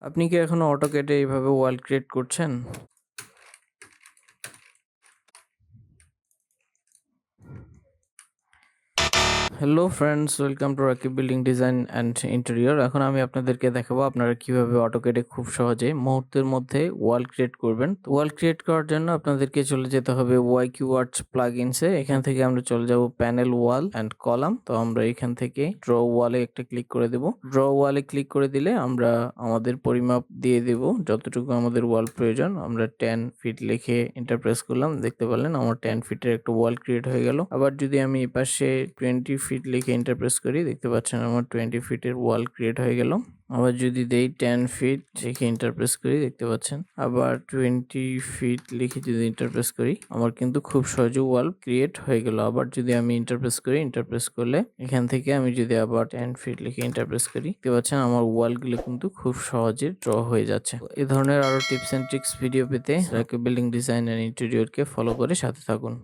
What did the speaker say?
আপনি কি এখনো অটোক্যাডে এইভাবে ওয়াল ক্রিয়েট করছেন? Hello friends, welcome to Rakib building design and interior. এখন আমি আপনাদেরকে দেখাবো আপনারা কিভাবে অটোক্যাডে খুব সহজে মুহূর্তের মধ্যে ওয়াল ক্রিয়েট করবেন। ওয়াল ক্রিয়েট করার জন্য আপনাদেরকে চলে যেতে হবে ওয়াইকিউ আর্টস প্লাগইনসে। এখান থেকে আমরা চলে যাব প্যানেল ওয়াল অ্যান্ড কলাম। তো আমরা এখান থেকে ড্র ওয়ালে একটা ক্লিক করে দেব। ড্র ওয়ালে ক্লিক করে দিলে আমরা আমাদের পরিমাপ দিয়ে দেব যতটুকু আমাদের ওয়াল প্রয়োজন। আমরা 10 ফিট লিখে এন্টার প্রেস করলাম, দেখতে পারলেন আমার 10 ফিটের একটা ওয়াল ক্রিয়েট হয়ে গেল। আবার যদি আমি এই পাশে 20 ফিট লিখে এন্টার প্রেস করি, দেখতে পাচ্ছেন আমার 20 ফিটের ওয়াল ক্রিয়েট হয়ে গেল। আবার যদি দেই 10 ফিট লিখে এন্টার প্রেস করি, দেখতে পাচ্ছেন আবার 20 ফিট লিখে যদি এন্টার প্রেস করি, আমার কিন্তু খুব সহজে ওয়াল ক্রিয়েট হয়ে গেল। আবার যদি আমি এন্টার প্রেস করি, এন্টার প্রেস করলে এখান থেকে আমি যদি আবার 10 ফিট লিখে এন্টার প্রেস করি, দেখতে পাচ্ছেন আমার ওয়ালগুলো কিন্তু খুব সহজে ড্র হয়ে যাচ্ছে। এই ধরনের আরো টিপস এন্ড ট্রিক্স ভিডিও পেতে রাকিব বিল্ডিং ডিজাইন এন্ড ইন্টেরিয়রকে ফলো করে সাথে থাকুন।